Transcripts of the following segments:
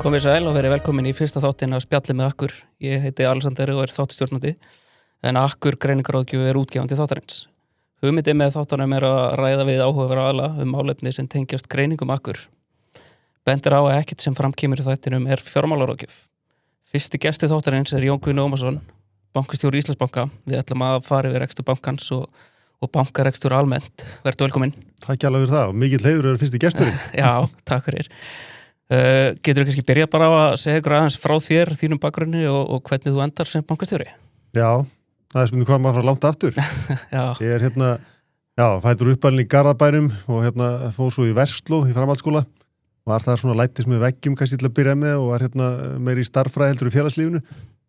Komið sæl og verið velkomin í fyrsta þáttinn af Spjalli með Akkur. Ég heiti Alexander og þáttastjórnandi, en Akkur greiningaráðgjöf útgefandi þáttarins. Hugmyndin með þáttunum að ræða við áhugavera aðila málefni sem tengjast greiningum Akkur. Bendir á að ekkert sem framkemur í þættinum fjármálaráðgjöf. Fyrsti gestur þáttarins Jón Guðni Ómarsson, bankastjóri Íslandsbanka. Við ætlum að fara yfir rekstur bankans og bankarekstur almennt. Vertu velkomin. Takk alveg fyrir það og mikill heiður fyrsti gesturinn. Já, takk fyrir. Getur þú kannski byrjað bara á að segja ykkur aðeins frá þér, þínum bakgrunni og hvernig þú endar sem bankastjóri? Já, það spurning hvað maður frá langt aftur. Já. Ég fæddur uppalinn í Garðabænum og fór svo í Versló í framhaldsskóla. Var þar svona lættis með veggjum kannski til að byrja með og var meiri í starffræði heldur í félagslífinu.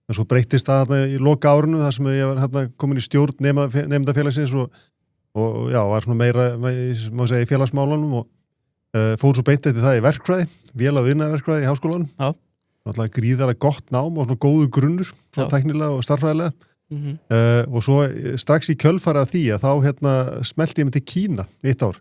En svo breyttist það í loka árinu þar sem ég var komin í stjórn nemendafélagsins og var svona meira má segja í félagsmálunum og fór svo beint eftir það í verkfræði, vél- og iðnaðarverkfræði í háskólanum. Já. Náttúrulega gríðarlega gott nám og svona góðu grunnur, svona tæknilega og starffræðilega. Og svo strax í kjölfara því að þá smelti ég mig til Kína 1 ár.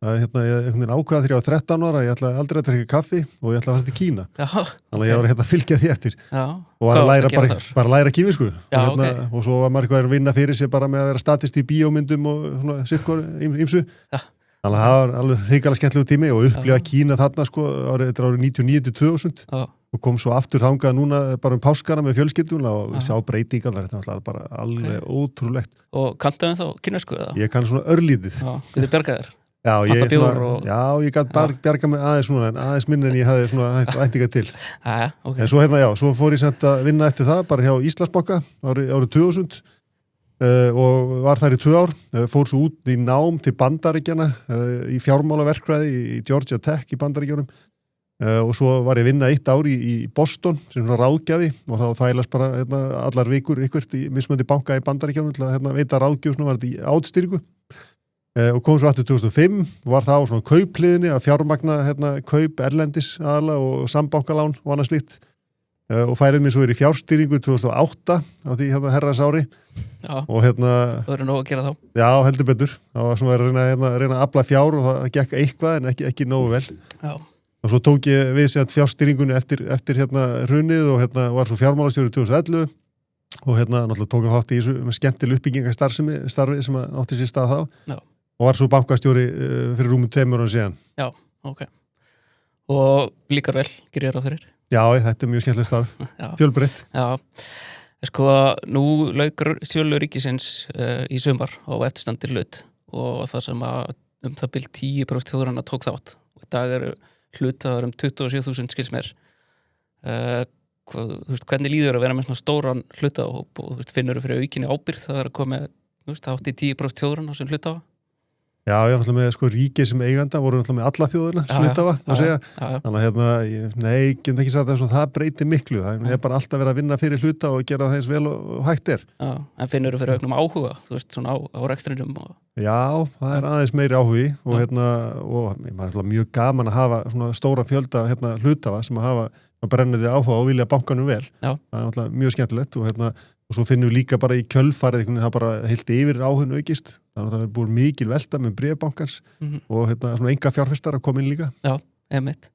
Ég ákvaða þegar ég var 13 ára, ég ætlaði aldrei að drekka kaffi og ég ætlaði að fara til Kína. Já. Þannig að ég var að fylgja því eftir. Já. Og var að læra bara læra kímisku. Já, og svo var maður eitthvað að vinna fyrir sig bara með að vera statist í bíómyndum og svona sittkor ýmsu. Já. Þannig að það var alveg hrikalega skemmtilegu tími og upplifa Kína þarna þetta árið 99-2000 og kom svo aftur þangað núna bara páskana með fjölskylduna og sjá breytingar, þetta er bara alveg ótrúlegt. Og kanntu þá kínversku eða? Ég kann svona örlítið. Já, getur bjargað þér? Já, ég gat bjargað mér aðeins svona, en aðeins minni en ég hafði svona ættinga til. Okay. En svo svo fór ég samt að vinna eftir það bara hjá Íslandsbanka árið 2000 og var þar í 2 ár, fór svo út í nám til Bandaríkjanna í fjármálaverkfræði í Georgia Tech í Bandaríkjunum og svo var ég að vinna 1 ár í Boston sem svona ráðgjafi og þá þvælast bara allar vikur ykkert í mismunandi banka í Bandaríkjunum til að veita ráðgjöf, svona var þetta í átstýringu og kom svo aftur 2005 og var það á svona kaupliðinni að fjármagna kaup erlendis aðala og sambankalán og annað slíkt og færið mér svo í fjárstýringu 2008 á því herrans ári. Já. Og þú eru nóg að gera þá. Já, heldur betur. Það var svona að reyna að afla fjár og það gekk eitthvað en ekki nógu vel. Já. Og svo tók ég við fjárstýringunni eftir hrunið og var svo fjármálastjóri 2011 og náttúrulega tók hann þátt í þessu með skemmtileg uppbyggingastarfi sem átti sér stað þá. Já. Og var svo bankastjóri fyrir rúmum 2 árum síðan. Já, ok. Og líkar vel, gerir ég ráð fyrir? Já, þetta mjög skemmtileg starf. Fjölbreytt. Já. Nú lauk sölu ríkisins í sumar á eftirstandir hlut og það sem að það bil 10% þjóðarinnar tók þátt. Og í dag eru hluthaðar 27.000 skilsmér. Hvernig líður að vera með svona stóran hluthafahóp og finnur þú fyrir aukinni ábyrgð það að koma þátt í 10% þjóðarinnar sem hluthafa? Já, ég var náttúrulega með ríkið sem eiganda, voru náttúrulega með alla þjóðina sem hlutafa, að segja. Þannig að getum ekki sagt að það breytir miklu. Það er bara alltaf verið að vinna fyrir hluta og gera það eins vel og hægt er. Já, en finnur þú fyrir auknum áhuga, svona á rekstrinum? Já, það er aðeins meiri áhugi og maður er mjög gaman að hafa svona stóra fjölda hlutafa sem að brenniði áhuga og vilja bankanum vel. Já. Það er mjög skemmtilegt og svo finnum við líka bara í kjölfarið það bara heilt yfir áhugin aukist. Þannig að það er búið mikil velta með bréfbankans og svona enga fjárfestar að koma inn líka. Já, einmitt.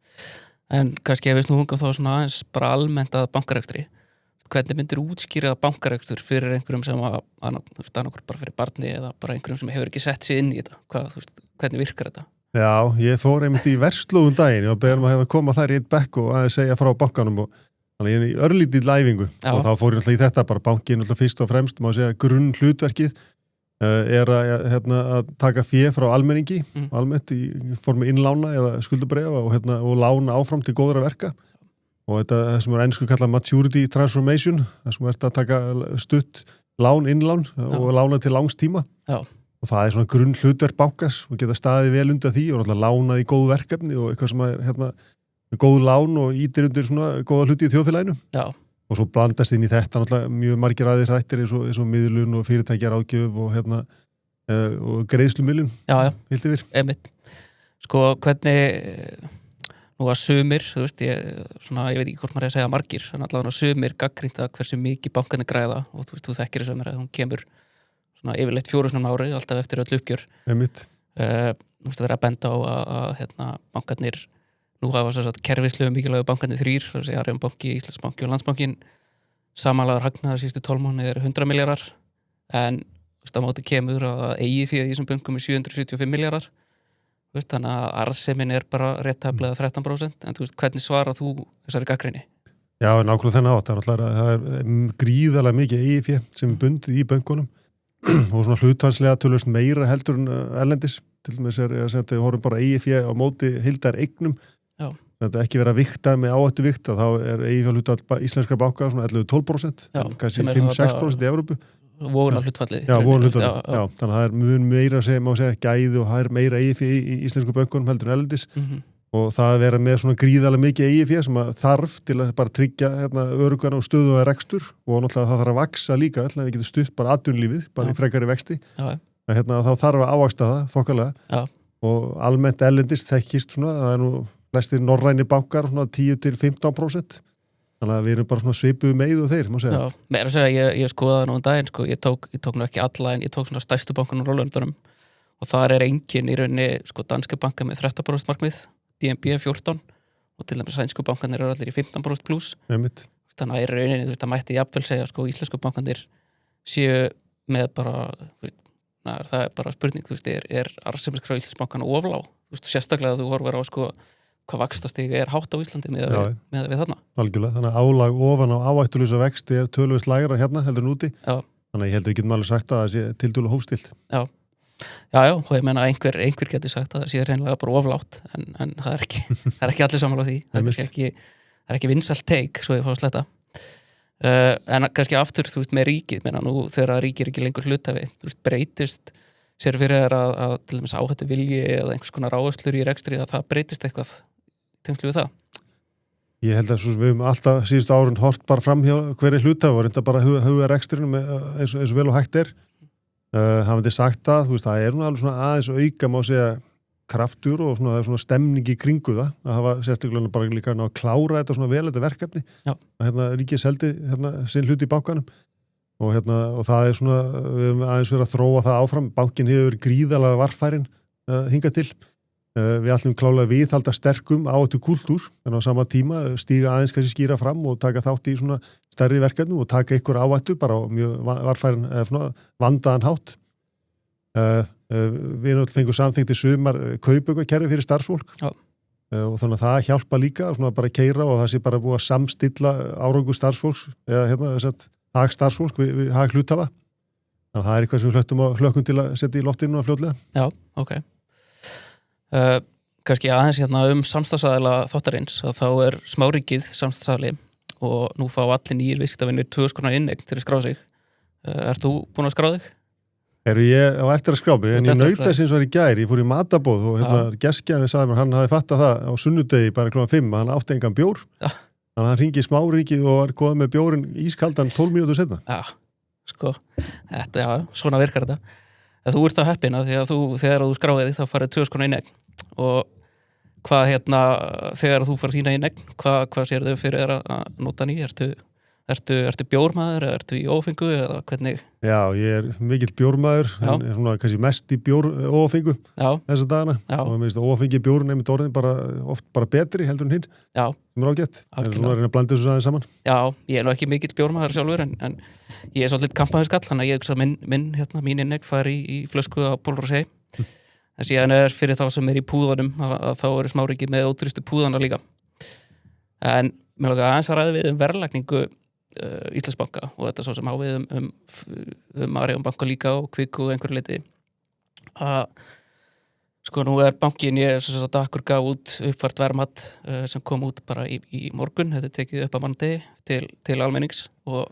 En kannski ef við snúum þá svona aðeins bara almennt að bankarekstri. Hvernig myndir útskýra bankarekstur fyrir einhverjum sem annarkur bara fyrir barni eða bara einhverjum sem hefur ekki sett sig inn í þetta? Hvernig virkar þetta? Já, ég fór einmitt í Versló daginn. Ég var beðin að koma þær í einn bekk og aðeins segja frá bankanum og þannig ég er í örlítið læfingu og þá fór ég alltaf í þetta bara bankin alltaf fyrst og fremst, má segja grunn hlutverkið er að taka fé frá almenningi almennt í formi innlána eða skuldabréfa og lána áfram til góðra verka og þetta sem er ensku kallað maturity transformation, það sem er að taka stutt innlán og lána til langs tíma. Já. Og það er svona grunn hlutverk bankans og geta staðið vel undir því og alltaf lánað í góð verkefni og eitthvað sem er góð lán og ítir undir svona góða hluti í þjóðfélaginu. Já. Og svo blandast inn í þetta náttúrulega mjög margir aðrir þættir eins og miðlun og fyrirtækjaráðgjöf og greiðslumiðlun. Já. Heilt yfir. Einmitt. Hvernig nú að sumir, ég veit ekki hvort maður er að segja margir, en allavega sumir gagnrýnda hversu mikið bankarnir græða og þú þekkir þess að hún kemur svona yfirleitt 4 sinni á ári alltaf eftir öll uppgjör. Einmitt. Þú vera að benda á að bankarnir nú hafa svo satt kerfislegu mikilvægu bankarnir 3, það segja Arion banki, Íslandsbanki og Landsbankin, samanlagður hagnaður síðustu 12 mánuði 100 milljarðar, en á móti kemur að eigið fyrir í þessum bönkum 775 milljarðar, þannig að arðsemin bara rétt tæplega 13%, en hvernig svarar þú þessari gagnrýni? Já, nákvæmlega þennan átt, það er gríðarlega mikið eigið fyrir sem bundið í bönkunum og svona hlutvarslega tölvöld meira heldur en erlendis, til dæmis við horfum bara eigið fyrir á móti heildar eignum. Já. Þetta ekki vera vikta með áhættu vikta, þá eigið fyrir hlutall íslenskra banka svona 11-12%, kannski 5-6% í Evrópu. Vóna hlutfallið. Já, vóna hlutfallið, já. Þannig að það mun meira má segja gæði og það meira eigið fyrir í íslensku bönkunum heldur en erlendis. Og það að vera með svona gríðarlega mikið eigið fyrir sem að þarf til að bara tryggja öruggan og stöðuga rekstur og náttúrulega það þarf að vaksa líka, við getum stutt bara atvinnulífið, bara í frekari vexti. Þá þarf að ávaxta það þokkalega og almennt erlendis þekkist svona, það nú flestir norræni bankar svona 10-15%. Þannig að við erum bara svona svipuð með og þeir, má segja. Já, meira að segja, ég skoðaði nú daginn, ég tók nú ekki alla en ég tók svona stærstu bankanum á Norðurlöndunum og þar engin í rauninni, danski banka með 13% markmið, DNB 14 og til dæmis sænsku bankanir eru allir í 15% pluss. Einmitt. Þannig að í rauninni, það mætti jafnvel segja, íslensku bankanir séu með bara, það bara spurning, arðsemiskrafa Íslandsbankana oflá, sérstaklega að þú horfir á hvað vaxtastig hátt á Íslandi með við þarna. Algjörlega, þannig að álag ofan á áhættulausa vexti töluvert lægra hérna heldur en úti. Já. Þannig að ég held að við getum alveg sagt að það sé tiltölulega hófstilt. Já, og ég meina einhver getur sagt að það sé hreinlega bara oflátt, en það er ekki allir sammála á því. Það er ekki vinsælt take, svo ég fá að sletta. En kannski aftur, með ríkið, nú þegar ríkið ekki lengur hluthafi, breytist sér fyrir að til dæmis áhættu vilji eða einhvers konar áherslur í rekstri að það breytist eitthvað tengslu við það? Ég held að við höfum alltaf síðustu árun hort bara fram hjá hverju hluthafi og reynda bara huga rekstrinu eins og vel og hægt er. Hafandi sagt að, það er nú alveg svona aðeins auka má segja kraftur og það er svona stemning í kringu það að hafa sérstaklega bara líka að klára þetta svona vel þetta verkefni. Já. Að ríkið seldi sinn hlut í bankanum og það er svona, við höfum aðeins verið að þróa það áfram. Bankin hefur gríðarlega varfærin hingað til. Við ætlum klálega viðhalda sterkum áhættu kúltúr, en á sama tíma stíga aðeins kannski skýra fram og taka þátt í svona stærri verkefnum og taka ykkur áhættu bara á mjög varfærin svona vandaðan hátt. Við fengum samþykkt í sumar kaupaukakerfi fyrir starfsfólk. Já. Og þannig að það hjálpa líka svona bara að keyra og það sé bara búið að samstilla árangur starfsfólks eða hag starfsfólk við hag hluthafa. Það er eitthvað sem við hlökkum til að setja í loftinu fljótlega. Já, ok. Kannski aðeins samstarfsaðila þáttarins að þá er smáríkið samstarfsaðili og nú fá allir nýjir viðskiptavinir 2 konar inneign til að skrá sig. Ert þú búin að skrá þig? Ég á eftir að skrá mig, en ég nauta sem var í gær, ég fór í matabóð og gestgjafinn sagði mér, hann hafði fattað það á sunnudegi bara kl. 5 að hann átti engan bjór. Já. Þannig að hann hringi í smáríkið og var komið með bjórin ískaldan 12 mínútur seinna. Já, svona virkar þetta. Þú ert þá heppin að því að þegar þú skráðið þig þá farið 2 konar inneign og hvað þegar þú farið þína inneign, hvað sér þau fyrir að nota ný? Ertu bjórmaður eða ertu í ófengu eða hvernig? Já, ég er mikill bjórmaður, en er svona kannski mest í ófengu þessa dagana. Já. Og ég meðist að ófengi bjórn einmitt orðin oft bara betri heldur en hinn. Já. Sem er ágætt. Það er svona að reyna að blanda þessu aðeins saman. Já, ég er nú ekki mikill bjórmaður sjálfur en ég er svolítið kampaðinskall, þannig að ég hugsa að mín inneign fari í flösku á Pól Rosé. En síðan er fyrir þá sem er í púðanum að þá eru smáríki með ódýrustu púðana líka. En mér langar aðeins að ræða við verðlagningu Íslandsbanka og þetta svo sem á við Arion banka líka og Kviku og einhverju leyti að nú er bankin ég svo að Akkur gaf út uppfært verðmat sem kom út bara í morgun, þetta er tekið upp á mánudegi til almennings og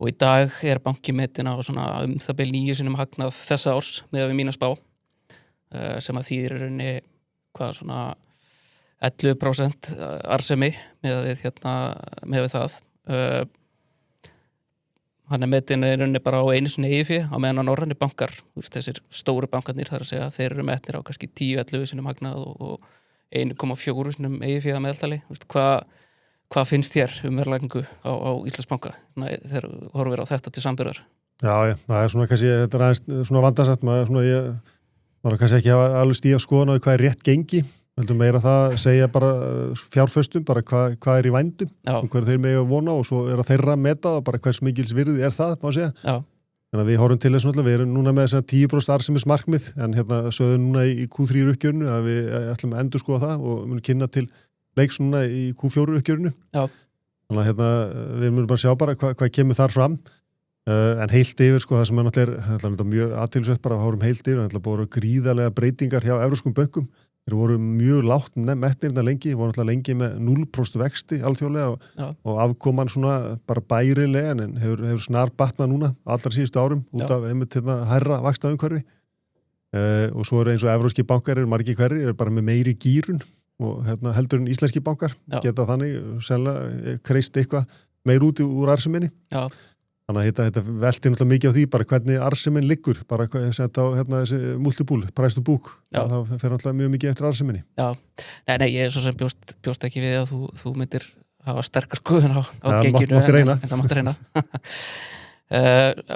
í dag er bankin metin á svona það bil 9 sinnum hagnað þessa árs með við mína spá sem að þýðir rauninni hvað svona 11% arðsemi með við það. Hann er metin í rauninni bara á einu sinni eigið fé á meðan á norræni bankar, þessir stóru bankarnir þar að segja, þeir eru metnir á kannski 10-11 sinnum hagnað og 1,4 sinnum eigið fé að meðaltali. Hvað finnst þér verðlagningu á Íslandsbanka þegar horfir á þetta til samburðar? Já, það er svona kannski, þetta er aðeins svona vandansett, maður kannski ekki hafa alveg stíða skoðan á hvað er rétt gengi Heldum meira það segja bara fjárföstum, bara hvað í vændum og hvað þeir mega vona og svo þeirra meta og bara hvers mikils virði það, má segja. Já. Þannig að við horfum til þess náttúrulega, við erum núna með þess að 10% arðsemismarkmið, en sögðum núna í Q3 uppgjörinu að við ætlum að endurskoða það og munum kynna til leiks núna í Q4 uppgjörinu. Já. Þannig að við munum bara sjá bara hvað kemur þar fram. En heilt yfir, það sem er náttúrulega mjög athyglisvert bara að horfum heilt yfir, það voru gríðarlega breytingar hjá evrópskum bönkum. Þeir voru mjög lágt metnir lengi, voru náttúrulega lengi með 0% vexti alþjóðlega og afkoman svona bara bærilega en hefur snar batnað núna allra síðustu árum út af einmitt hærra vaxtaumhverfi. Og svo eins og evrópski bankar margir hverjir, bara með meiri gírun og heldur en íslenski bankar geta þannig sennilega kreist eitthvað meir út úr arðseminni. Já. Þannig að þetta velti náttúrulega mikið á því bara hvernig arðsemin liggur, bara setja á þessi multipúl, price to book. Það fer náttúrulega mjög mikið eftir arðseminni. Já, nei, ég svo sem bjóst ekki við að þú myndir hafa sterkar skoðun á genginu. Mátti reyna. En það mátti reyna.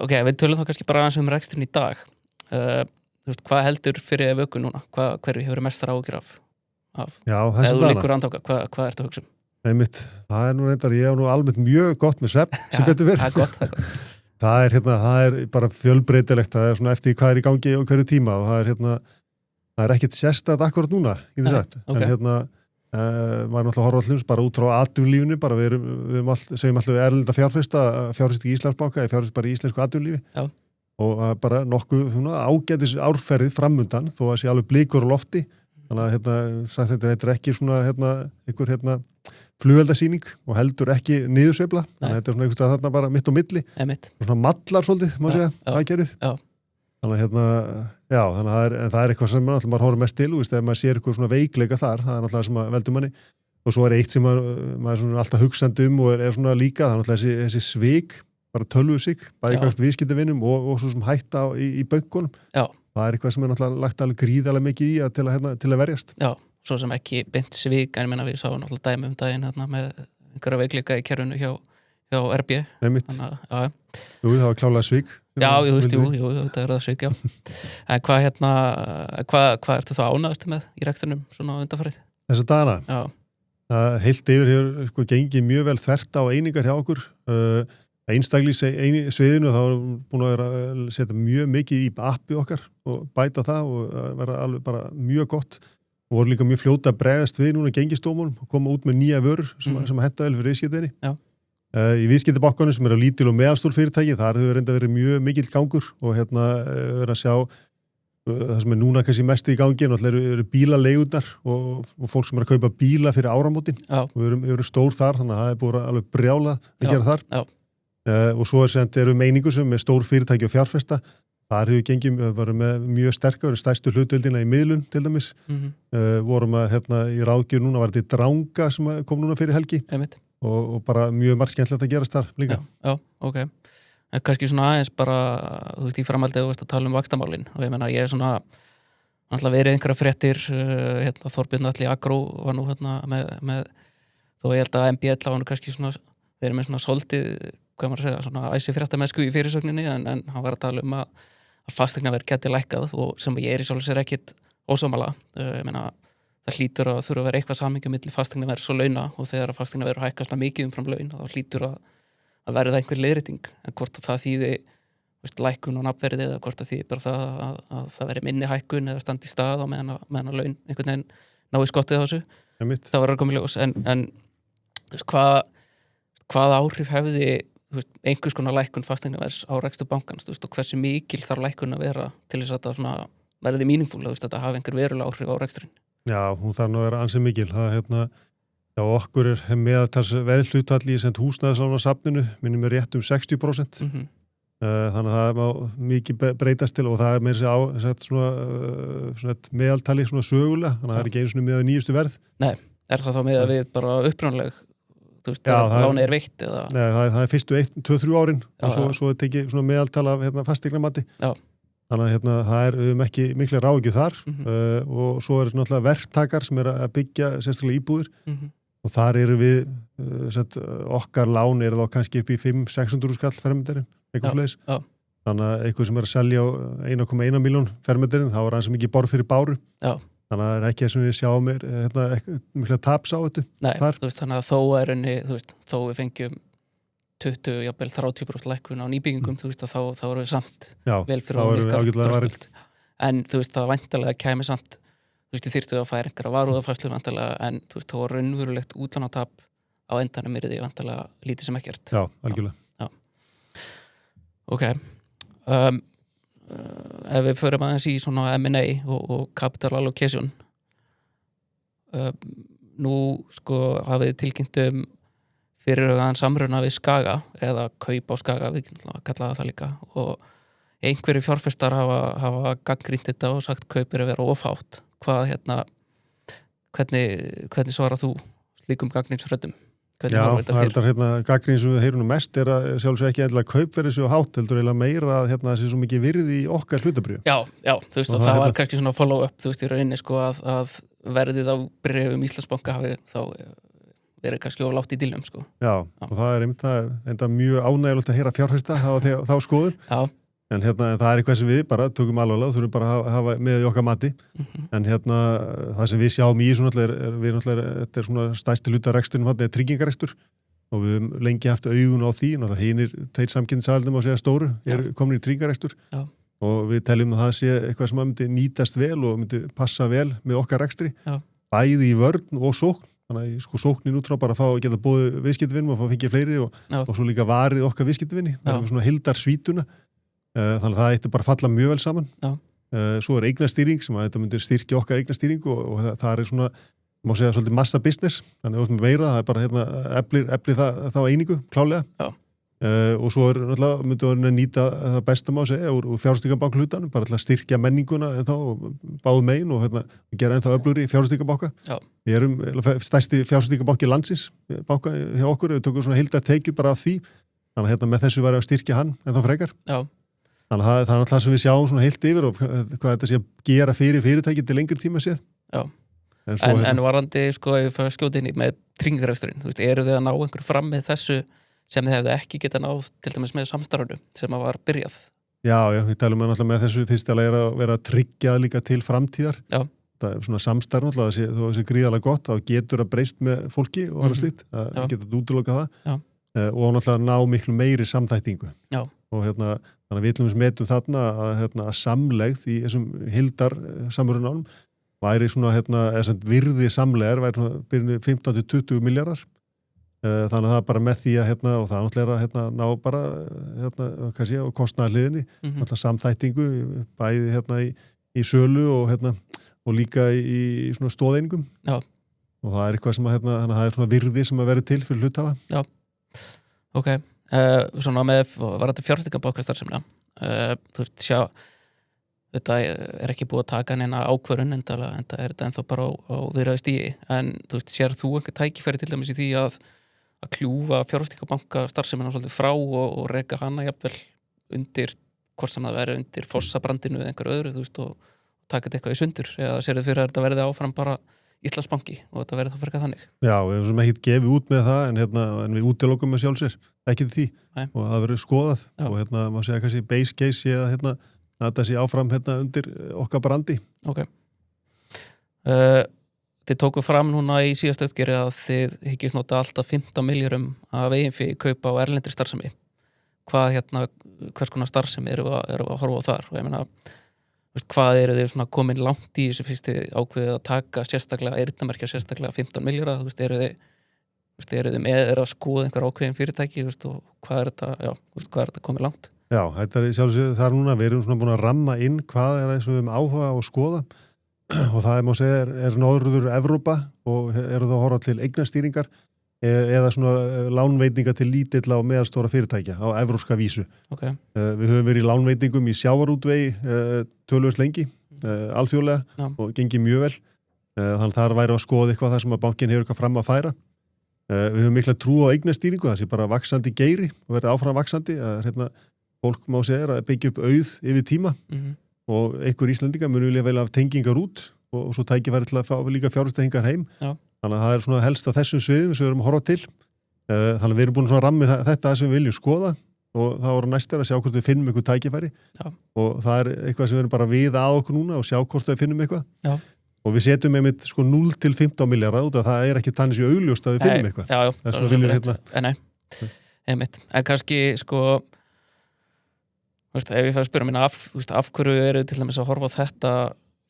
Ok, við tölum þá kannski bara aðeins rekstrin í dag. Hvað heldur fyrir vöku núna? Hverju hefur mestar áhyggjur af? Já, þessi dana. Ef þú liggur andaka, hvað ertu að hugsa um? Einmitt, það er nú reyndar, ég hef nú almennt mjög gott með svefn sem betur verið. Það er gott. Það er bara fjölbreytilegt, það er svona eftir hvað er í gangi og hverju tíma og það er ekkert sérstætt akkurat núna, getur sagt. Okay. En maður náttúrulega horfa allins bara út frá atvinnulífinu, bara við segjum alltaf við erlenda fjárfesta í Íslandsbanka, fjárfesta bara í íslensku atvinnulífi. Já. Og bara nokkuð ágætis árferðið framundan, þó að sé alveg blikur á lofti. Þannig að þetta er ekki svona einhver flugveldasýning og heldur ekki niðursveifla. Þannig að þetta er svona einhverstað þarna bara mitt á milli. Svona mallar svolítið, má segja, aðgerið. Þannig að það er eitthvað sem maður horfir mest til, ef maður sér eitthvað svona veikleika þar, það er náttúrulega sem að veldur manni. Og svo er eitt sem maður er svona alltaf hugsandi og er svona líka, það er náttúrulega þessi svik, bara tölvusvik, bæði hvert viðskiptavinum og svo sem hætta í bönkunum. Já. Það er eitthvað sem er náttúrulega lagt alveg gríðarlega mikið í til að verjast. Já, svo sem ekki beint svik, en við sáum náttúrulega dæmi daginn með einhverja veikleika í kerfinu hjá RB. Nefnitt. Jú, það var klálega svik. Já, jú, þetta er það svik, já. En hvað ertu þá ánægðast með í rekstrinum svona undanfarið? Þessa dagana? Já. Heilt yfir hefur gengið mjög vel þvert á einingar hjá okkur. Einstaklega í sviðinu þá erum búin að vera að setja mjög mikið í appi okkar og bæta það og vera alveg bara mjög gott og voru líka mjög fljóta að bregðast við núna gengisdómunum og koma út með nýja vörur sem henta vel fyrir viðskiptinni. Í viðskiptabakkanum sem eru lítil og meðalstór fyrirtæki þar hefur reynda verið mjög mikill gangur og verið að sjá það sem er núna kannski mest í gangi eru bílaleigurnar og fólk sem er að kaupa bíla fyrir áramótin og við erum stór þar þannig að það er búin alveg brjálað að gera þar. Og svo eru meiningu sem er stór fyrirtæki og fjárfesta þar hefur gengið varum með mjög sterkar stærstu hlutöldina í miðlun til dæmis vorum að í ráðgjöf núna var þetta Dranga sem kom núna fyrir helgi og bara mjög margt skemmtilegt að gerast þar líka. Já, ok. En kannski svona aðeins bara þú veist í framhaldið þú veist að tala vaxtamálin og ég meina ég er svona alltaf verið einhverja fréttir Þorbjörn Atli Agró var nú með þó ég held að MBL á hann kannski svona verið með svona soldið hvað maður að segja, svona æsi fréttamennsku í fyrirsögninni en hann var að tala um að fasteignaverð gæti lækkað og sem ég er í sjálfs er ekkit ósammála. Ég meina það hlýtur að þurfa að vera eitthvað samhengi milli fasteignaverðs og launa og þegar fasteignaverð hækka svona mikið umfram laun þá hlýtur að verða einhver leiðrétting en hvort að það þýði lækkun og nafnverði eða hvort að þýði bara að það veri minni hækkun eða standi í stað á meðan að laun einhvern veginn nái skottið á þessu. Það var að koma í ljós en hvað áhrif hefði einhvers konar lækkun fasteignaverðs á rekstur bankans og hversu mikil þarf lækkun að vera til þess að þetta verði meaningful að þetta hafi einhver verulega áhrif á reksturinn. Já, hún þarf nú að vera ansið mikil. Það já, okkur er meðaltals veðhlutfall í húsnæðislánasafninu minnum er rétt 60%. Þannig að það má mikið breytast til og það er meira sér svona meðaltali svona sögulega, þannig að það er ekki einu svona með nýjustu verð. Nei, er það þá með að við bara upprunaleg láni er veitt eða? Nei, það er fyrstu 1-2-3 árin og svo er tekið svona meðaltal af fasteignamati. Þannig að það er ekki mikla ráðgjöf þar og svo er náttúrulega verktakar sem er að byggja sérstaklega íbúðir og þar eru við okkar lán er þá kannski upp í 500-600 skall fermeterinn, eitthvað fleis. Þannig að eitthvað sem er að selja á 1,1 miljón fermeterinn, þá er hans mikið borð fyrir báru. Þannig að það er ekki þess að við sjáum mikla taps á þetta. Nei, þar. Þannig að þó er henni, þó við fengjum 20, jafnvel 30% lækkun á nýbyggingum, þá erum við samt vel fyrir að virkar þröskuld. En það væntanlega kæmi samt, þyrftu að færa einhverja varúðarfærslu væntanlega, en þó er raunverulegt útlánatap á endanum því væntanlega lítið sem ekkert. Já, algjörlega. Já. Ok. Ef við förum aðeins í svona M&A og capital allocation, nú hafið tilkynnt fyrirhugaðan samruna við Skaga eða kaup á Skaga, við kallaði það líka, og einhverju fjárfestar hafa gagnrýnt þetta og sagt kaupir að vera ofhátt. Hvernig svarar þú slíkum gagnrýnsröddum? Já, það er þetta gagnrýn sem við heyrum mest að sjálfsög ekki endilega kaup verið svo hátt, heldur eiginlega meira að það sé svo mikið virði í okkar hlutabréfum. Já, og það var kannski svona follow-up, í rauninni að verðið á bréfum Íslandsbanka hafi þá verið kannski lágt í dílnum, Já, og það er enda mjög ánægilegt að heyra fjárfesta hafa þá skoðun. Já. En það er eitthvað sem við bara tökum alvarlega, þurfum bara að hafa með í okkar mati. En það sem við sjáum í þetta er svona stærsti hluta reksturinn, þetta er tryggingarekstur og við höfum lengi haft augun á því, hinir tveir samkeppnisaðilum á segja stóru komin í tryggingarekstur og við teljum að það sé eitthvað sem myndi nýtast vel og myndi passa vel með okkar rekstri, bæði í vörn og sókn. Þannig að sóknin út frá bara að fá að geta bóðið viðskiptavinum og fá að fengja fleiri og svo líka varið okkar viðskiptavinni. Það er svona heildarsvítuna. Þannig að það ætti bara að falla mjög vel saman. Svo er eignastýring sem að þetta myndir styrkja okkar eignastýring og það er svona, má segja, svolítið massa business. Þannig að það er bara eflir þá einingu, klálega. Og svo myndum við að nýta það besta má segja úr fjárfestingarbanka hlutanum, bara að styrkja menninguna ennþá báðum megin og gera ennþá öflugri fjárfestingarbanka. Við erum stærsti fjárfestingarbanki landsins, banka hjá okkur, við tökum svona heildartekjur bara af því, þannig að með þessu væri að styrkja hann ennþá frekar. Þannig að það er alltaf sem við sjáum svona heilt yfir og hvað þetta sé að gera fyrir fyrirtæki til lengri tíma séð. En varandi skjótinni með tryggingareksturinn, eru þið að ná einhverju fram með þessu sem þið hefðu ekki getað náð til dæmis með samstarfinu sem að var byrjað? Já, við talum með þessu fyrstilega að vera að tryggja líka til framtíðar. Það er svona samstarf náttúrulega, það sé gríðarlega gott, þá getur að breyst með fólki og annað slíkt, það getur útilokað það og náttúrulega ná miklu meiri samþættingu. Og þannig að við metum þarna að samlegð í þessum hildar samrunanum væri svona virði samlegar væri svona byrjunni 15-20 miljardar. Þannig að það bara með því að og það náttúrulega ná bara og kostnaðarliðinni samþættingu bæði í sölu og líka í svona stóðeiningum og það er eitthvað sem það er svona virði sem að vera til fyrir hluthafa. Já, ok. Svona með var þetta fjárfestingarbankastarfsemina þetta er ekki búið að taka neina ákvörðun enda er þetta ennþá bara á viðræðustigi en sér þú einhver tækifæri til dæmis í því að kljúfa fjárfestingarbankastarfsemina svolítið frá og reka hana jafnvel undir hvort sem það veri undir fossabrandinu eða einhver öðru og taka þetta eitthvað í sundur eða sér þau fyrir að þetta verði áfram bara Íslandsbanki og þetta verði þá frekar þannig. Já, við hefum sem ekki gefið út með það en við útilokum með sjálfsér ekki því og það verður skoðað og má segja kannski base case að þetta sé áfram undir okkar brandi. Ok. Þið tóku fram núna í síðasta uppgjöri að þið hyggist nota alltaf 15 milljörðum af eiginfé kaupa á erlendri starfsemi. Hvers konar starfsemi eru að horfa á þar? Og ég meina, hvað eru þið svona komin langt í þessu fyrst þið ákveðið að taka sérstaklega, eyrnamerkja sérstaklega 15 milljarða, eru þið með að skoða einhver ákveðin fyrirtæki og hvað er þetta komin langt? Já, þetta er sjálfsögðu þar núna, við erum svona búin að ramma inn hvað er það sem við höfum áhuga að skoða og það má segja er Norður Evrópa og eru það að horfa til eignastýringar eða svona lánveitinga til lítilla og meðalstóra fyrirtækja á evrópska vísu. Okay. Við höfum verið í lánveitingum í sjávarútvegi töluvert lengi, alþjóðlega og gengið mjög vel. Þannig þar væri að skoða eitthvað þar sem að bankin hefur eitthvað fram að færa. Við höfum mikla trú á eignastýringu, það sé bara vaxandi geiri og verið áfram vaxandi. Fólk má segja að byggja upp auð yfir tíma og einhver Íslendinga munu vilja vel af tengingar út og svo tækifæri til að fá líka fjárfestingar heim. Já. Þannig að það er svona helst á þessum sviðum sem við erum að horfa til. Þannig að við erum búin að rammi þetta sem við viljum skoða og það voru næstir að sjá hvort við finnum eitthvað tækifæri og það er eitthvað sem við erum bara við að okkur núna og sjá hvort við finnum eitthvað. Já. og við setjum einmitt sko 0 til 15 milljarða út að það ekki þannig sér augljóst að við finnum eitthvað. Já, það er svona rétt. Nei, einmitt. En kannski sko, veist, ef ég fæði að spyrja minna af hverju eru til dæmis að horfa á þetta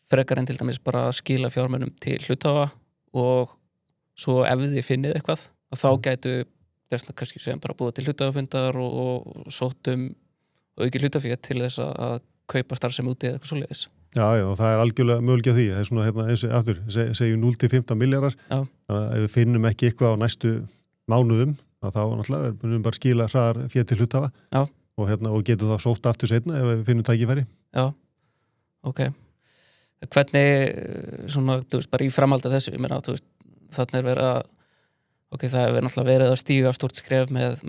frekar en til dæmis bara að skila fjármunum til hluthafa og svo ef þið finnið eitthvað og þá gætu þess að kannski sem bara búið til hlutafundar og sóttum auki hlutaféð til þess að kaupa starfsemi úti eða eitthvað svoleiðis. Já, og það er algjörlega mögulega því. Það er svona, eins og aftur, segjum 0 til 15 milljarðar. Ef við finnum ekki eitthvað á næstu mánuðum, þá náttúrulega munum bara skila hraðar féð til hluthafa. Já. Og getum þá sótt aftur seinna ef við finnum tækifæri. Já, ok. Hvernig, svona, þú veist, bara í framhaldi af þessu, ég meina, þú veist, þarna verið að það hefur náttúrulega verið að stíga stórt skref með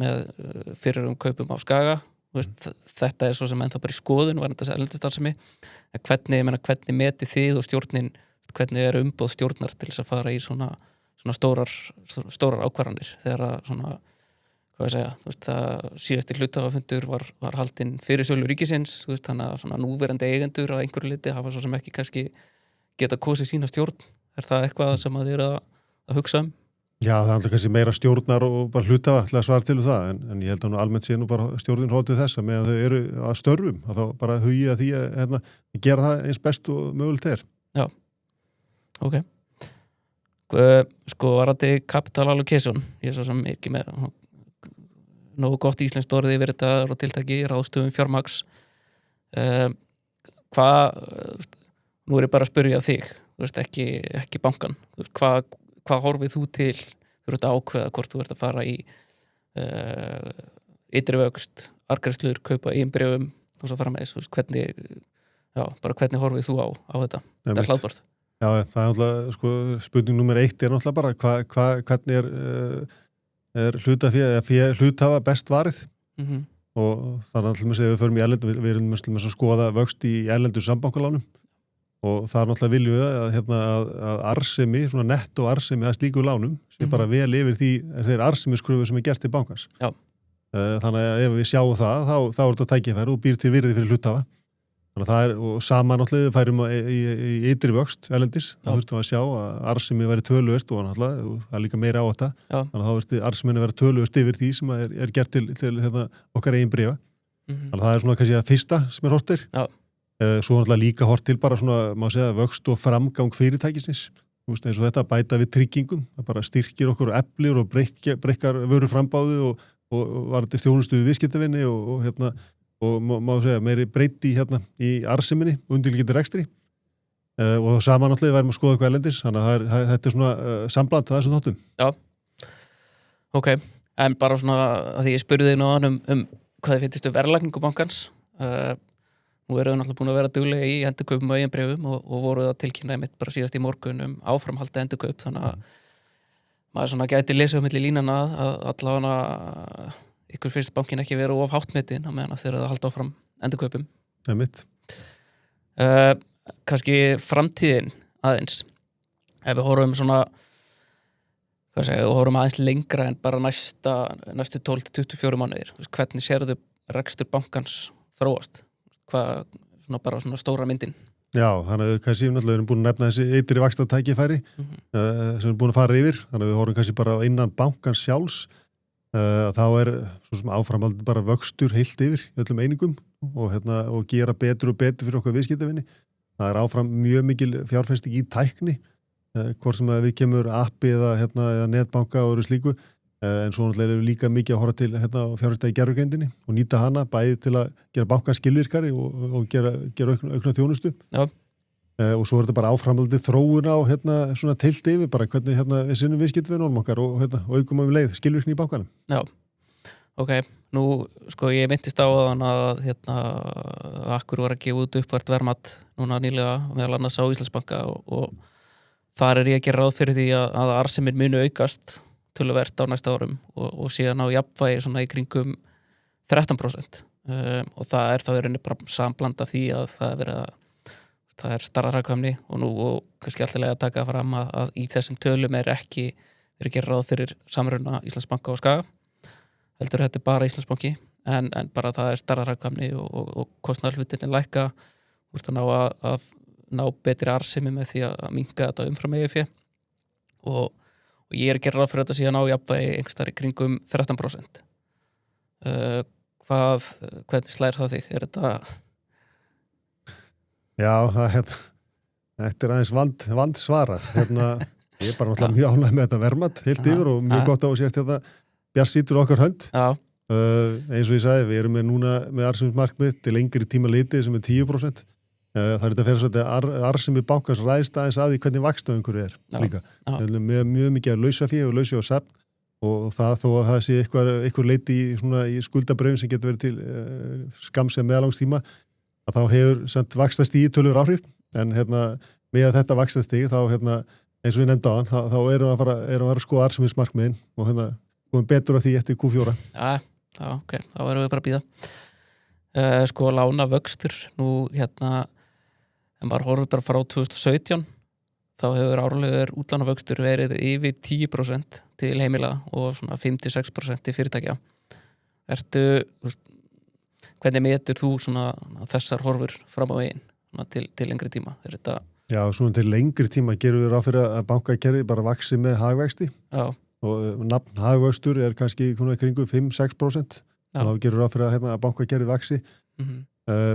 fyrirum kaupum á Skaga. Veist, þetta er svo sem ennþá bara í skoðun var þetta erlendistarfsemi en hvernig meti þið og stjórnin hvernig er umboð stjórnar til þess að fara í svona stórar ákvarðanir þegar að svona hvað ég segja, þú veist, það síðasti hluthafafundur var haldinn fyrir sölu ríkisins, þú veist, þannig að svona núverandi eigendur að einhverju liti hafa svo sem ekki kannski geta kosið sína stjórn. Er það eitthvað sem að þið eru að hugsa um? Já, það er kannski meira stjórnar og bara hlutafa til að svara til það, en ég held að almennt sé nú bara stjórnin hótið þessa með að þau eru að störfum, að þá bara hugja því að gera það eins best og mögulegt er. Já, ok. Sko, varandi capital allocation, ég er svo sem ekki með nógu gott íslenskt orðið yfir þetta og tiltæki, ráðstöfum fjármagns. Nú er ég bara að spyrja þig, þú veist, ekki bankan, þú veist, hvað horfið þú til fyrir að ákveða hvort þú ert að fara í ytri vöxt, arðgreiðslur, kaupa einbréfum og svo fara með þessu, hvernig horfið þú á þetta? Þetta er hlaðvörð. Já, það er náttúrulega, sko, spurning númer 1 er náttúrulega bara hvernig er hluthafa best varið og það er náttúrulega að við förum í erlendu, við erum að skoða vöxt í erlendu sambankalánum og það er náttúrulega viljum við að arðsemi, svona netto arðsemi að slíku lánum sem bara vel yfir þeir arðsemiskröfur sem er gert til bankans. Já. Þannig að ef við sjáum það, þá er þetta tækifæri og býr til virði fyrir hluthafa. Þannig að það er, og sama náttúrulega færum í ytri vöxt erlendis, þá þurftum við að sjá að arðsemi væri töluvert og náttúrulega, og það er líka meira á þetta, þannig að þá þurfti arðseminu vera töluvert yfir því sem er gert til okkar eigin bréfa. Þannig að það er svona kannski að fyrsta sem horft. Já. Svo náttúrulega líka hort til bara svona, má segja, vöxt og framgang fyrirtækisins. Þú veist, eins og þetta bæta við tryggingum, það bara styrkir okkur og eflir og brekkar vöru frambáðu og varðið þjónustu við viðskiptavinni og má segja, meiri breyti í arðseminni undirliggjandi rekstri. Og saman náttúrulega værum að skoða eitthvað erlendis, þannig að þetta er svona sambland það þessum þáttum. Já, ok, en bara svona að því ég spurði þig náðan hvað þið finnst verðlagningu bankans. Nú erum við náttúrulega búin að vera duglega í endurkaupum og eiginbréfum og voruð að tilkynna einmitt bara síðast í morgun áframhaldi endurkaup, þannig að maður svona gæti lesið milli línana að allavega ykkur finnst bankin ekki vera of háttmetin á meðan þeir eru að halda áfram endurkaupum. Það er mitt. Kannski framtíðin aðeins, ef við horfum svona, við horfum aðeins lengra en bara næstu 12-24 mánuðir, hvernig sérðu rekstur bankans þróast? Hvað, svona stóra myndin? Já, þannig að kannski við erum búin að nefna þessi ytri vaxtatækifæri sem við erum búin að fara yfir, þannig að við horfum kannski bara innan bankans sjálfs, þá er svo sem áframhaldið bara vöxtur heilt yfir í öllum einingum og gera betur og betur fyrir okkar viðskiptavinni. Það er áfram mjög mikil fjárfesting í tækni, hvort sem við kemur appi eða netbanka og slíku. En svo náttúrulega erum við líka mikið að horfa til fjárfestingar í gervigreindinni og nýta hana bæði til að gera bankan skilvirkari og gera aukna þjónustu. Já. Og svo er þetta bara áframhaldið þróun á svona teilt yfir bara hvernig við sinnum viðskiptavinunum okkar og aukum um leið skilvirkni í bankanum. Já, ok. Nú, sko, ég myndist á þann að Akkur var að gefa út uppvært verðmat núna nýlega meðal annars á Íslandsbanka og þar er ég að gera ráð fyrir því að arðsemin muni aukast töluvert á næsta árum og síðan á jafnvægi svona í kringum 13%. Og það er þá í rauninni bara samblanda því að það er starra hagkvæmni og kannski alltaf að taka fram að í þessum tölum er ekki ráð fyrir samruna Íslandsbanka og Skaga. Heldur þetta er bara Íslandsbanki en bara það er starra hagkvæmni og kostnaðarhlutinni lækka. Þú veist að ná betri arðsemi með því að minnka þetta umfram EFI og ég er að gera ráð fyrir þetta síðan á jafnvægi einhverstaðar í kringum 13%. Hvernig slær það þig? Er þetta... Já, þetta aðeins vand svarað. Ég er bara náttúrulega mjög ánægð með þetta verðmat heilt yfir og mjög gott á að sést þetta bjartsýtur okkar hönd. Já. Eins og ég sagði, við erum núna með arðsemismarkmið til lengri tíma litið sem 10%. Það er þetta fyrir að arðsemi bankans ræðst aðeins að því hvernig vaxtaumhverfið er líka. Með mjög mikið að lausafé og lausi á safn og það þó að það sé eitthvað leiti í skuldabröfum sem getur verið til skams eða meðalangstíma að þá hefur samt vaxtastígi tölur áhrif en með að þetta vaxtastígi þá eins og ég nefndi á hann þá erum við að fara að skoða arðsemismarkmiðin og komum betur á því eftir Q4. Ok, þá erum við bara að bíða. Lána vöxtur nú en maður horfir bara frá 2017 þá hefur árlegur útlánavöxtur verið yfir 10% til heimila og svona 5-6% til fyrirtækja. Hvernig metur þú svona þessar horfur fram á veginn til lengri tíma? Er þetta... Já, svona til lengri tíma gerum við ráð fyrir að bankakerfið bara vaxi með hagvexti. Já. Og nafn hagvöxtur er kannski kringu 5-6%. Þá gerum við ráð fyrir að bankakerfið vaxi.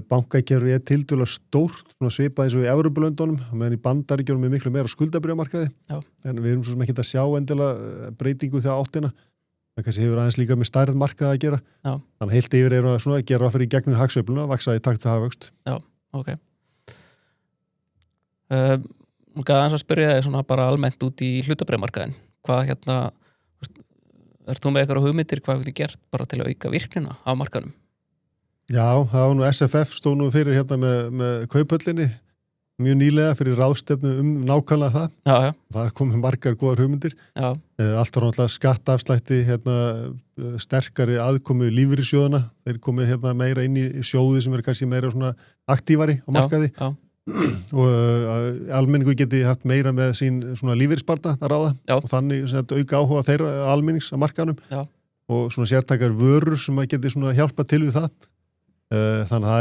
Bankakerfið tildulega stórt, svipað eins og í Evrópulöndunum, meðan í Bandaríkjunum er miklu meira skuldabréfamarkaði. En við erum svo sem ekki að sjá endilega breytingu þegar áttina. Það kannski hefur aðeins líka með stærð markað að gera. Já. Þannig heilt yfir erum að gera ráð fyrir gegnum hagsveifluna að vaxa í takt við hagvöxt. Já, ok. Aðeins að spyrja þig svona bara almennt út í hlutabréfamarkaðin. Hvað ert þú með eitthvað hugmyndir hvað við getum gert bara til að auka virknina á markaðnum? Já, það var nú SFF stóð nú fyrir með Kauphöllinni mjög nýlega fyrir ráðstefnu nákvæmlega það. Já. Það komið margar góðar hugmyndir. Já. Allt var náttúrulega skattafslætti, sterkari aðkomu lífeyrissjóðana. Þeir komið meira inn í sjóði sem er kannski meira svona aktívari á markaði. Já. Og almenningu geti haft meira með sín svona lífeyrissparta að ráða. Já. Og þannig auka áhuga þeirra almennings á markaðnum. Já. Og svona sértækar vörur sem að geti svona hjálpa til við það. Þannig að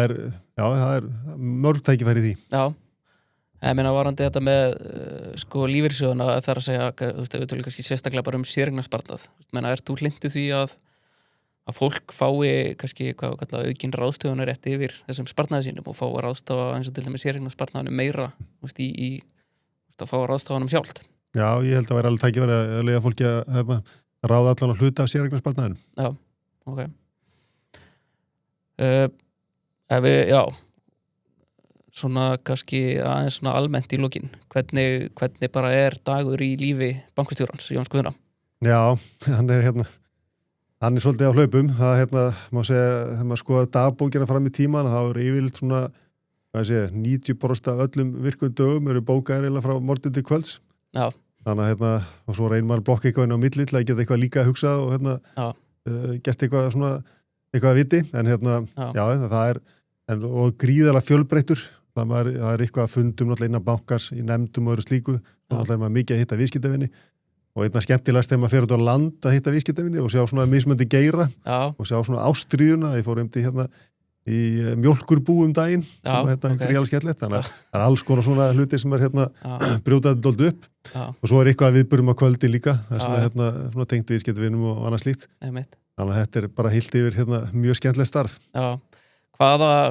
það er mörg tækifæri í því. Já. Ég meina varandi þetta með lífeyrissjóðuna það er að segja, við tölum kannski sérstaklega bara séreignarsparnað. Ert þú hlynntur því að fólk fái kannski aukin ráðstöfunar rétt yfir þessum sparnaði sínum og fái að ráðstafa eins og til dæmis séreignarsparnaðanum meira í að fá að ráðstafanum sjálft? Já, ég held að vera alveg tækifæri að lega fólki að ráða allan að hluta af séreignarsparnaðinum. Já, ok. Svona kannski aðeins svona almennt í lokin hvernig bara er dagur í lífi bankastjórans Jóns Guðna? Já, hann er svolítið á hlaupum það má segja, þegar maður skoðar dagbókina fram í tíman, þá er yfirleitt svona 90% af öllum virkum dögum eru bókaðir eða frá morgun til kvölds. Já. Þannig að og svo reynir maður blokka eitthvað inn á milli til að geta eitthvað líka hugsað og gert eitthvað svona eitthvað að viti, en það er og gríðarlega fjölbreyttur. Það er eitthvað að fundum náttúrulega innan bankars í nefndum og öðru slíku. Þá er maður mikið að hitta viðskiptavinni og einna skemmtilegast þegar maður fer út á land að hitta viðskiptavinni og sjá svona mismöndi geira og sjá svona ástríðuna. Ég fór í mjólkurbú daginn sem gríðarlega skemmtilegt. Þannig að það er alls konar svona hluti sem er brjótaði dálítið upp og svo er eitthvað að viðburðum á kvöldi líka. Það er svona tengt viðskiptavinnum og annað slíkt. Þannig að þetta er bara heilt yfir mjög skemmtilegt starf. Já. Hvaða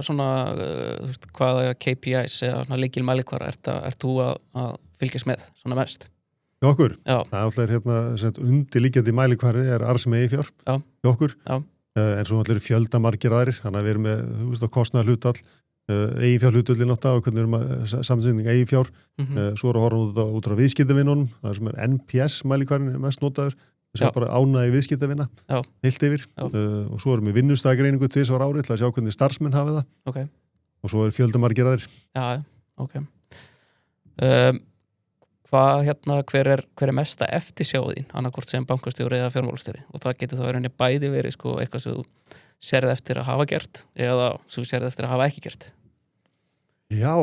KPIs eða lykilmælikvarða ert þú að fylgjast með svona mest? Hjá okkur? Já. Það er undirliggjandi mælikvarði er arðsemi eigið fjár hjá okkur. Já. En svo er fjöldamargir aðrir, þannig að við erum með kostnaðar hlutall, eigið fjár hlutallinn átta og hvernig við erum að samsending eigið fjár. Svo er að horfa út á viðskiptavinnunum, það sem er NPS mælikvarðin mest notaður. Við sjá bara ánægi viðskiptavinna heilt yfir og svo erum við vinnustæðagreiningu tvisvar árið til að sjá hvernig starfsmenn hafi það og svo er fjöldamargir aðrir. Já, ok. Hver er mesta eftirsjáðin annarkvort sem bankastjóri eða fjármálastjóri og það getur þá verið bæði verið eitthvað sem þú sérð eftir að hafa gert eða sem þú sérð eftir að hafa ekki gert? Já,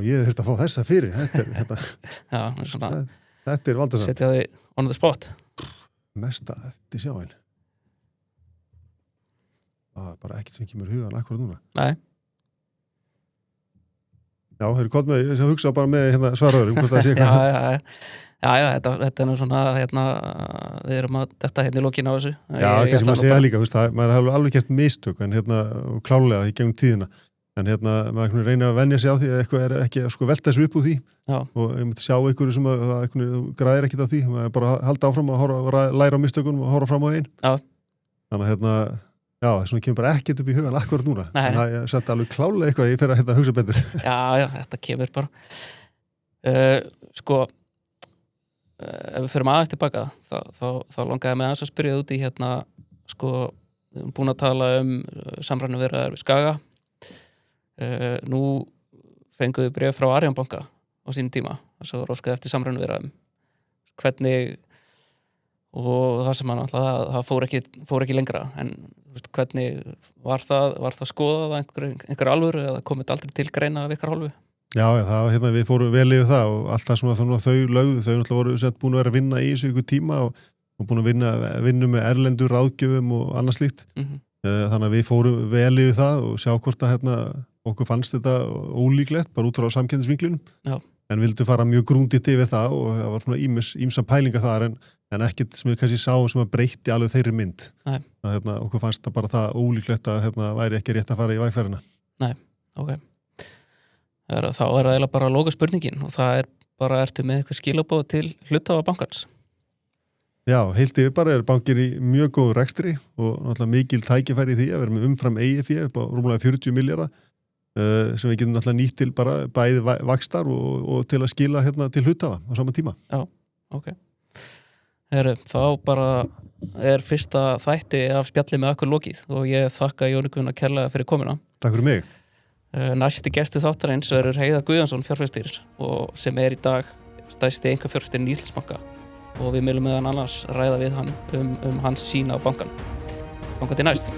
ég þurfti að fá þessa fyrir. Þetta er valdasamt. Setja þau on the spot. Mesta eftirsjáin. Það er bara ekkert sem kemur hugan akkurat núna. Nei. Já, þeir eru gott með, ég hugsa bara með hérna, svaraðurum, hvort það sé eitthvað. Já, þetta er nú svona, við erum að detta hérna í lokinu á þessu. Já, kannski maður segja líka, maður hefur alveg gert mistök, en klálega í gegnum tíðina. En maður reynir að venja sig á því að eitthvað er ekki sko velta þessu upp úr því. Já. Og ég myndi sjá einhverju sem þú græðir ekkit á því, maður bara halda áfram og læra á mistökunum og horfa fram á einn. Já. Þannig já, þess vegna kemur bara ekkert upp í hugan akkurat núna. Nei. En það sett alveg klálega eitthvað ég fer að hugsa betur. Já, þetta kemur bara. Ef við förum aðeins tilbaka, þá langaði mig aðeins að spyrja út í við erum búin að tala samræðnu viðræður við Skaga. Nú fenguðu bréf frá Arion banka á sínum tíma, þess að róskaði eftir samræðnu viðræðum. Hvernig, og það sem það fór ekki lengra, en hvernig var það skoðað einhver alvöru eða komið aldrei til greina af ykkar hálfu? Já, við fórum vel yfir það og allt það sem þau lögðu, þau náttúrulega voru búin að vera að vinna í þessu ykkur tíma og búin að vinna með erlendur ráðgjöfum og annað slíkt. Þannig að við fórum vel yfir það og sjá hvort að okkur fannst þetta ólíklegt, bara út frá samkeppnisvinklinum. Já. En vildum fara mjög grúndið yfir það og það var svona ýmsa pælinga þar en ekkert sem við kannski sáum sem að breytti alveg þeirri mynd. Nei. Okkur fannst það bara það ólíklegt að væri ekki rétt að fara í vægferðina. Nei, ok. Þá er það eiginlega bara loka spurningin og það er bara, ertu með eitthvað skilaboð til hluthafa bankans? Já, heilt yfir bara bankinn í mjög góðu rekstri og náttúrulega mikil tækifæri í því að vera með umfram EIF upp á rúmlega 40 milljarða sem við getum náttúrulega nýtt til bara bæði vaxtar og til að skila til hluthafa á sama tíma. Já, ok. Þá bara fyrsta þætti af spjalli með akkur lokið og ég þakka Jóni Guðna kærlega fyrir komuna. Takk fyrir mig. Næsti gestur þáttarins verður Heiðar Guðjónsson fjárfestir og sem í dag stærsti einkafjárfestirinn í Íslandsbanka og við viljum meðan annars ræða við hann hans sýn á bankan. Þangað til næst.